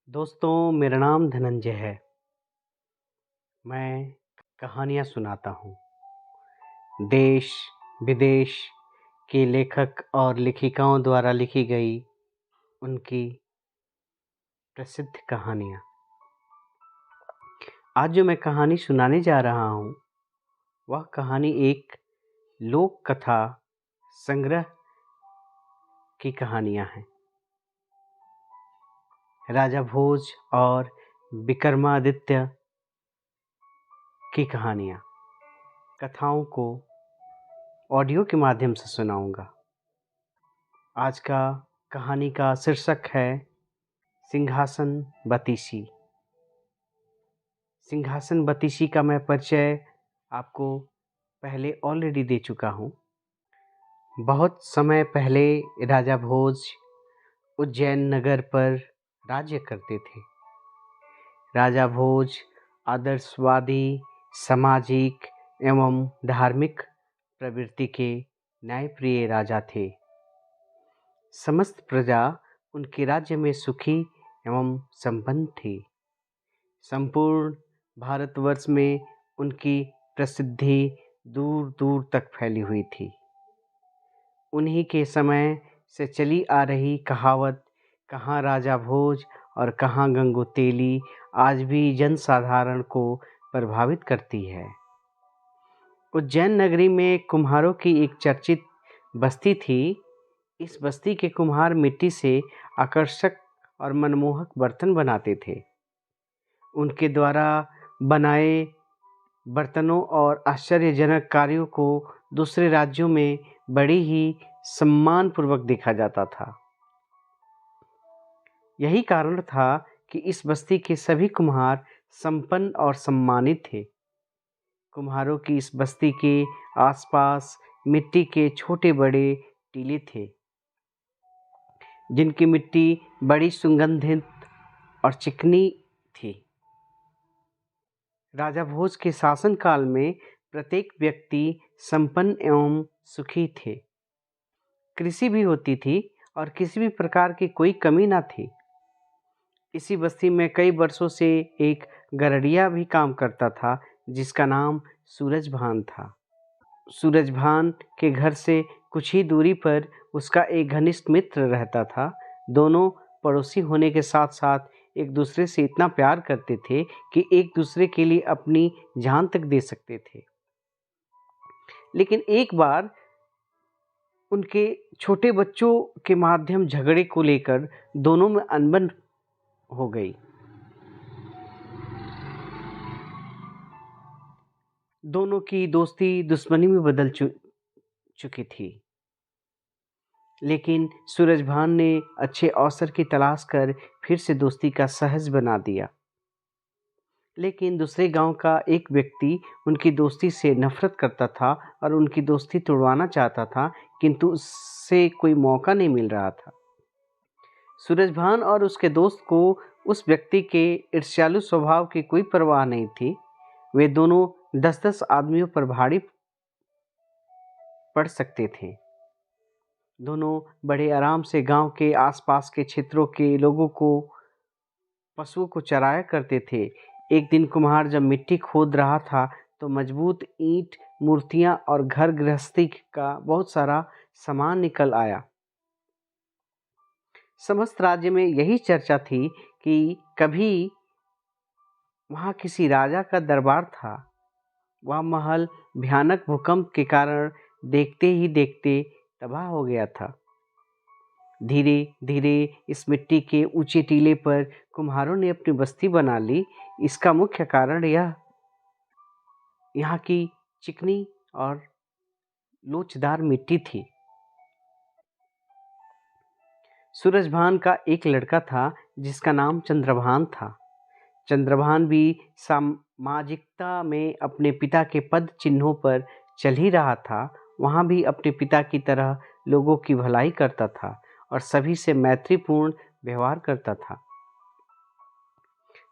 दोस्तों, मेरा नाम धनंजय है। मैं कहानियाँ सुनाता हूँ। देश, विदेश के लेखक और लेखिकाओं द्वारा लिखी गई उनकी प्रसिद्ध कहानियाँ। आज जो मैं कहानी सुनाने जा रहा हूँ, वह कहानी एक लोक कथा संग्रह की कहानियाँ हैं। राजा भोज और विक्रमादित्य की कहानियाँ। कथाओं को ऑडियो के माध्यम से सुनाऊंगा। आज का कहानी का शीर्षक है सिंहासन बतीसी। सिंहासन बतीसी का मैं परिचय आपको पहले ऑलरेडी दे चुका हूँ। बहुत समय पहले राजा भोज उज्जैन नगर पर राज्य करते थे। राजा भोज आदर्शवादी, सामाजिक एवं धार्मिक प्रवृत्ति के न्यायप्रिय राजा थे। समस्त प्रजा उनके राज्य में सुखी एवं संपन्न थी। संपूर्ण भारतवर्ष में उनकी प्रसिद्धि दूर दूर तक फैली हुई थी। उन्हीं के समय से चली आ रही कहावत कहाँ राजा भोज और कहाँ गंगू तेली आज भी जनसाधारण को प्रभावित करती है। उज्जैन नगरी में कुम्हारों की एक चर्चित बस्ती थी। इस बस्ती के कुम्हार मिट्टी से आकर्षक और मनमोहक बर्तन बनाते थे। उनके द्वारा बनाए बर्तनों और आश्चर्यजनक कार्यों को दूसरे राज्यों में बड़ी ही सम्मानपूर्वक देखा जाता था। यही कारण था कि इस बस्ती के सभी कुम्हार संपन्न और सम्मानित थे। कुम्हारों की इस बस्ती के आसपास मिट्टी के छोटे बड़े टीले थे, जिनकी मिट्टी बड़ी सुगंधित और चिकनी थी। राजा भोज के शासनकाल में प्रत्येक व्यक्ति संपन्न एवं सुखी थे। कृषि भी होती थी और किसी भी प्रकार की कोई कमी न थी। इसी बस्ती में कई वर्षों से एक गरड़िया भी काम करता था, जिसका नाम सूरजभान था। सूरजभान के घर से कुछ ही दूरी पर उसका एक घनिष्ठ मित्र रहता था। दोनों पड़ोसी होने के साथ साथ एक दूसरे से इतना प्यार करते थे कि एक दूसरे के लिए अपनी जान तक दे सकते थे। लेकिन एक बार उनके छोटे बच्चों के माध्यम झगड़े को लेकर दोनों में अनबन हो गई। दोनों की दोस्ती दुश्मनी में बदल चुकी थी। लेकिन सूरजभान ने अच्छे अवसर की तलाश कर फिर से दोस्ती का सहज बना दिया। लेकिन दूसरे गांव का एक व्यक्ति उनकी दोस्ती से नफरत करता था और उनकी दोस्ती तोड़वाना चाहता था, किंतु उससे कोई मौका नहीं मिल रहा था। सूरजभान और उसके दोस्त को उस व्यक्ति के ईर्ष्यालु स्वभाव की कोई परवाह नहीं थी। वे दोनों 10-10 आदमियों पर भारी पड़ सकते थे। दोनों बड़े आराम से गांव के आसपास के क्षेत्रों के लोगों को पशुओं को चराया करते थे। एक दिन कुम्हार जब मिट्टी खोद रहा था तो मजबूत ईंट, मूर्तियां और घर गृहस्थी का बहुत सारा सामान निकल आया। समस्त राज्य में यही चर्चा थी कि कभी वहां किसी राजा का दरबार था। वह महल भयानक भूकंप के कारण देखते ही देखते तबाह हो गया था। धीरे धीरे इस मिट्टी के ऊंचे टीले पर कुम्हारों ने अपनी बस्ती बना ली। इसका मुख्य कारण यहाँ की चिकनी और लोचदार मिट्टी थी। सूरजभान का एक लड़का था जिसका नाम चंद्रभान था। चंद्रभान भी सामाजिकता में अपने पिता के पद चिन्हों पर चल ही रहा था। वहाँ भी अपने पिता की तरह लोगों की भलाई करता था और सभी से मैत्रीपूर्ण व्यवहार करता था।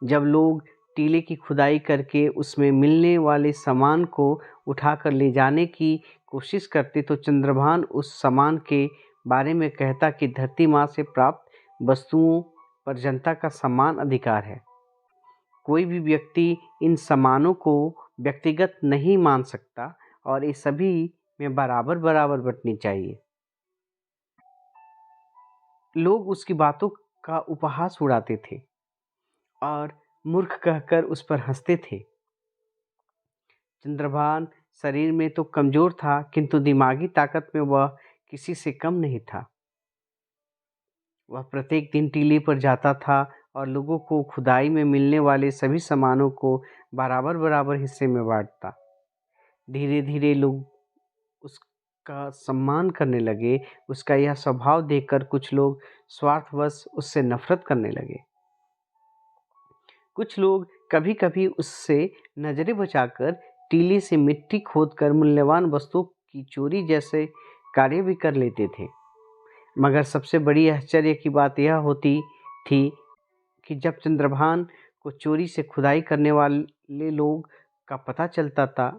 जब लोग टीले की खुदाई करके उसमें मिलने वाले सामान को उठाकर ले जाने की कोशिश करते तो चंद्रभान उस सामान के बारे में कहता कि धरती माँ से प्राप्त वस्तुओं पर जनता का समान अधिकार है। कोई भी व्यक्ति इन सम्मानों को व्यक्तिगत नहीं मान सकता और ये सभी में बराबर बराबर बँटनी चाहिए। लोग उसकी बातों का उपहास उड़ाते थे और मूर्ख कहकर उस पर हँसते थे। चंद्रभान शरीर में तो कमज़ोर था, किंतु दिमागी ताकत में वह किसी से कम नहीं था। वह प्रत्येक दिन टीले पर जाता था और लोगों को खुदाई में मिलने वाले सभी सामानों को बराबर बराबर हिस्से में बाँटता। धीरे धीरे लोग उसका सम्मान करने लगे। उसका यह स्वभाव देखकर कुछ लोग स्वार्थवश उससे नफ़रत करने लगे। कुछ लोग कभी कभी उससे नज़रें बचाकर टीले से मिट्टी खोदकर मूल्यवान वस्तुओं की चोरी जैसे कार्य भी कर लेते थे। मगर सबसे बड़ी आश्चर्य की बात यह होती थी कि जब चंद्रभान को चोरी से खुदाई करने वाले लोग का पता चलता था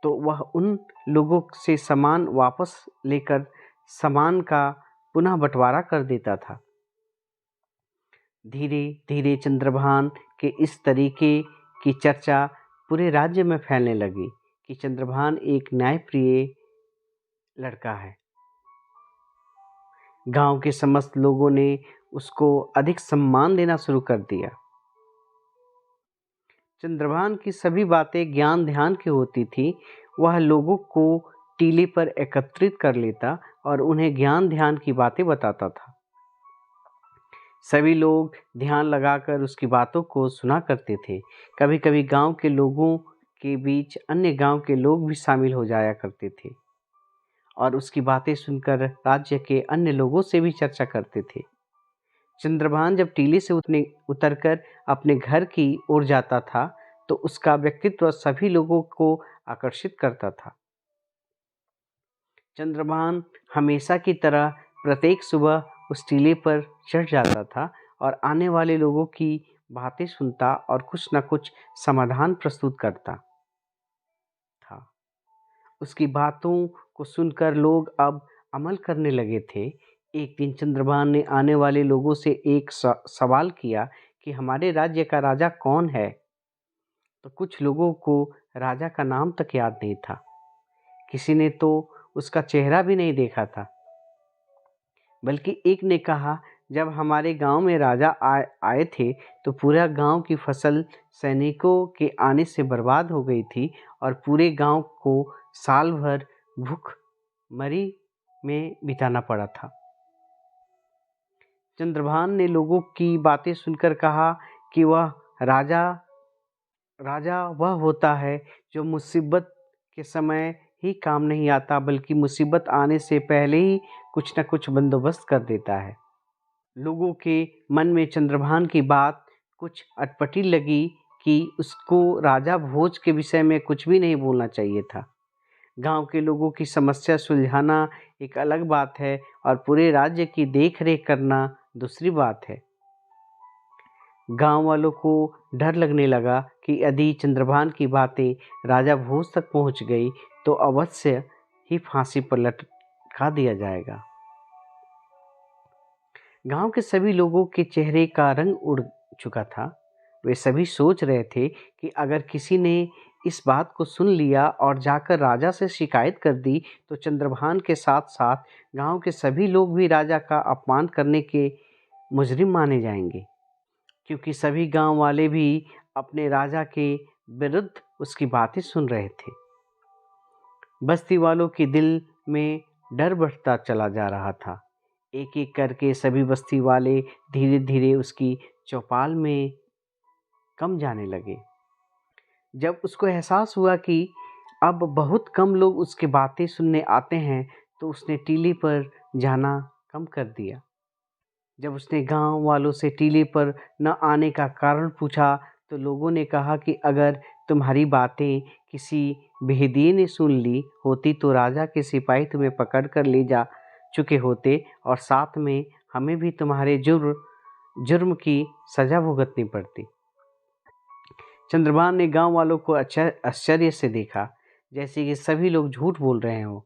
तो वह उन लोगों से सामान वापस लेकर सामान का पुनः बंटवारा कर देता था। धीरे धीरे चंद्रभान के इस तरीके की चर्चा पूरे राज्य में फैलने लगी कि चंद्रभान एक न्यायप्रिय लड़का है। गांव के समस्त लोगों ने उसको अधिक सम्मान देना शुरू कर दिया। चंद्रभान की सभी बातें ज्ञान ध्यान की होती थी। वह लोगों को टीले पर एकत्रित कर लेता और उन्हें ज्ञान ध्यान की बातें बताता था। सभी लोग ध्यान लगाकर उसकी बातों को सुना करते थे। कभी कभी गांव के लोगों के बीच अन्य गांव के लोग भी शामिल हो जाया करते थे और उसकी बातें सुनकर राज्य के अन्य लोगों से भी चर्चा करते थे। चंद्रभान जब टीले से उतरकर अपने घर की ओर जाता था तो उसका व्यक्तित्व सभी लोगों को आकर्षित करता था। चंद्रभान हमेशा की तरह प्रत्येक सुबह उस टीले पर चढ़ जाता था और आने वाले लोगों की बातें सुनता और कुछ न कुछ समाधान प्रस्तुत करता था। उसकी बातों को सुनकर लोग अब अमल करने लगे थे। एक दिन चंद्रभान ने आने वाले लोगों से एक सवाल किया कि हमारे राज्य का राजा कौन है? तो कुछ लोगों को राजा का नाम तक याद नहीं था। किसी ने तो उसका चेहरा भी नहीं देखा था। बल्कि एक ने कहा, जब हमारे गांव में राजा आए थे तो पूरा गांव की फसल सैनिकों के आने से बर्बाद हो गई थी और पूरे गांव को साल भर भूखमरी में बिताना पड़ा था। चंद्रभान ने लोगों की बातें सुनकर कहा कि वह राजा वह होता है जो मुसीबत के समय ही काम नहीं आता, बल्कि मुसीबत आने से पहले ही कुछ न कुछ बंदोबस्त कर देता है। लोगों के मन में चंद्रभान की बात कुछ अटपटी लगी कि उसको राजा भोज के विषय में कुछ भी नहीं बोलना चाहिए था। गांव के लोगों की समस्या सुलझाना एक अलग बात है और पूरे राज्य की देखरेख करना दूसरी बात है। गांव वालों को डर लगने लगा कि यदि चंद्रभान की बातें राजा भोज तक पहुंच गई तो अवश्य ही फांसी पर लटका दिया जाएगा। गांव के सभी लोगों के चेहरे का रंग उड़ चुका था। वे सभी सोच रहे थे कि अगर किसी ने इस बात को सुन लिया और जाकर राजा से शिकायत कर दी तो चंद्रभान के साथ साथ गांव के सभी लोग भी राजा का अपमान करने के मुजरिम माने जाएंगे, क्योंकि सभी गांव वाले भी अपने राजा के विरुद्ध उसकी बातें सुन रहे थे। बस्ती वालों के दिल में डर बढ़ता चला जा रहा था। एक एक करके सभी बस्ती वाले धीरे धीरे उसकी चौपाल में कम जाने लगे। जब उसको एहसास हुआ कि अब बहुत कम लोग उसकी बातें सुनने आते हैं तो उसने टीले पर जाना कम कर दिया। जब उसने गांव वालों से टीले पर न आने का कारण पूछा तो लोगों ने कहा कि अगर तुम्हारी बातें किसी भेदिए ने सुन ली होती तो राजा के सिपाही तुम्हें पकड़ कर ले जा चुके होते और साथ में हमें भी तुम्हारे जुर्म की सज़ा भुगतनी पड़ती। चंद्रभान ने गांव वालों को आश्चर्य से देखा, जैसे कि सभी लोग झूठ बोल रहे हों।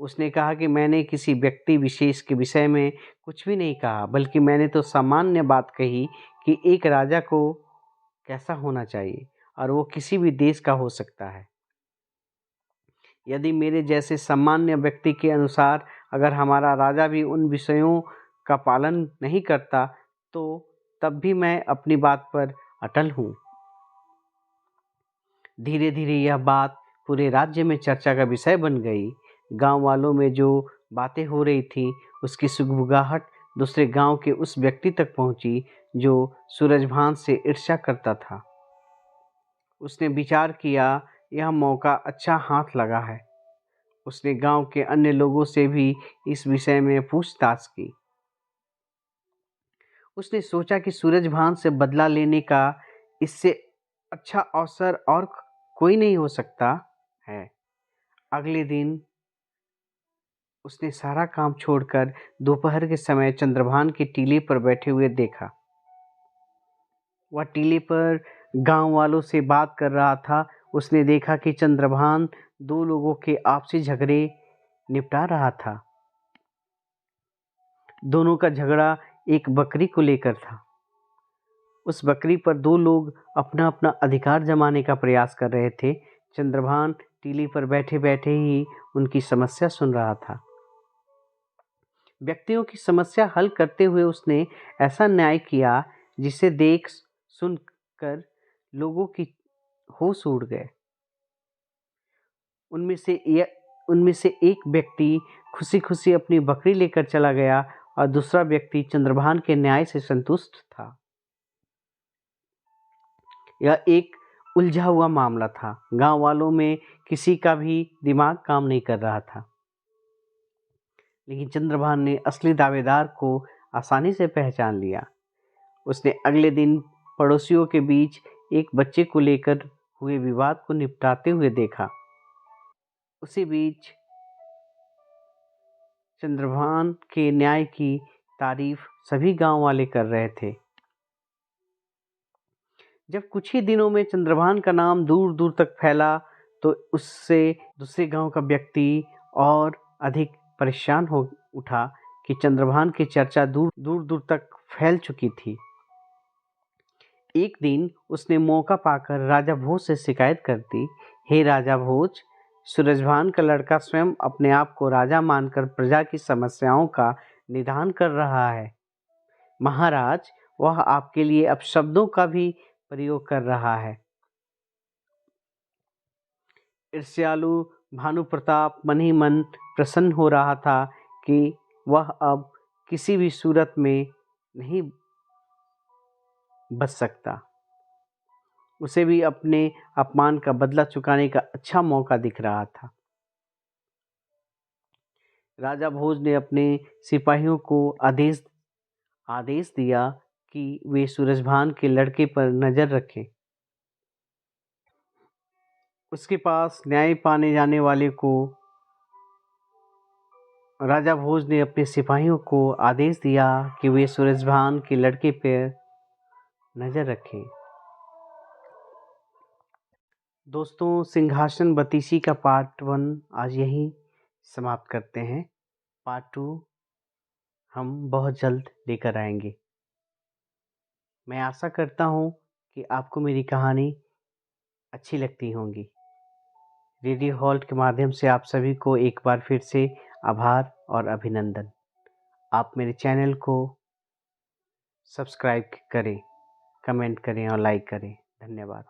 उसने कहा कि मैंने किसी व्यक्ति विशेष के विषय में कुछ भी नहीं कहा, बल्कि मैंने तो सामान्य बात कही कि एक राजा को कैसा होना चाहिए, और वो किसी भी देश का हो सकता है। यदि मेरे जैसे सामान्य व्यक्ति के अनुसार अगर हमारा राजा भी उन विषयों का पालन नहीं करता, तो तब भी मैं अपनी बात पर अटल हूँ। धीरे धीरे यह बात पूरे राज्य में चर्चा का विषय बन गई। गांव वालों में जो बातें हो रही थी, उसकी सुगबुगाहट दूसरे गांव के उस व्यक्ति तक पहुंची जो सूरजभान से ईर्ष्या करता था। उसने विचार किया, यह मौका अच्छा हाथ लगा है। उसने गांव के अन्य लोगों से भी इस विषय में पूछताछ की। उसने सोचा कि सूरजभान से बदला लेने का इससे अच्छा अवसर और कोई नहीं हो सकता है। अगले दिन उसने सारा काम छोड़कर दोपहर के समय चंद्रभान के टीले पर बैठे हुए देखा। वह टीले पर गांव वालों से बात कर रहा था। उसने देखा कि चंद्रभान दो लोगों के आपसी झगड़े निपटा रहा था। दोनों का झगड़ा एक बकरी को लेकर था। उस बकरी पर दो लोग अपना अपना अधिकार जमाने का प्रयास कर रहे थे। चंद्रभान टीले पर बैठे बैठे ही उनकी समस्या सुन रहा था। व्यक्तियों की समस्या हल करते हुए उसने ऐसा न्याय किया जिसे देख सुनकर लोगों की होश उड़ गए। उनमें से एक व्यक्ति खुशी खुशी अपनी बकरी लेकर चला गया और दूसरा व्यक्ति चंद्रभान के न्याय से संतुष्ट था। यह एक उलझा हुआ मामला था। गांव वालों में किसी का भी दिमाग काम नहीं कर रहा था, लेकिन चंद्रभान ने असली दावेदार को आसानी से पहचान लिया। उसने अगले दिन पड़ोसियों के बीच एक बच्चे को लेकर हुए विवाद को निपटाते हुए देखा। उसी बीच चंद्रभान के न्याय की तारीफ सभी गांव वाले कर रहे थे। जब कुछ ही दिनों में चंद्रभान का नाम दूर दूर तक फैला, तो उससे दूसरे गांव का व्यक्ति और अधिक परेशान हो उठा कि चंद्रभान की चर्चा दूर दूर तक फैल चुकी थी। एक दिन उसने मौका पाकर राजा भोज से शिकायत कर दी, हे राजा भोज, सूरजभान का लड़का स्वयं अपने आप को राजा मानकर प्रजा की समस्याओं का निदान कर रहा है। महाराज, वह आपके लिए अपशब्दों का भी प्रयोग कर रहा है। ईर्ष्यालु भानु प्रताप मन ही मन प्रसन्न हो रहा था कि वह अब किसी भी सूरत में नहीं बच सकता। उसे भी अपने अपमान का बदला चुकाने का अच्छा मौका दिख रहा था। राजा भोज ने अपने सिपाहियों को आदेश दिया कि वे सूरजभान के लड़के पर नजर रखें। उसके पास न्याय पाने जाने वाले को राजा भोज ने अपने सिपाहियों को आदेश दिया कि वे सूरजभान के लड़के पर नजर रखें। दोस्तों, सिंहासन बतीसी का पार्ट 1 आज यहीं समाप्त करते हैं। पार्ट 2 हम बहुत जल्द लेकर आएंगे। मैं आशा करता हूँ कि आपको मेरी कहानी अच्छी लगती होंगी। रेडियो हॉल्ट के माध्यम से आप सभी को एक बार फिर से आभार और अभिनंदन। आप मेरे चैनल को सब्सक्राइब करें, कमेंट करें और लाइक करें। धन्यवाद।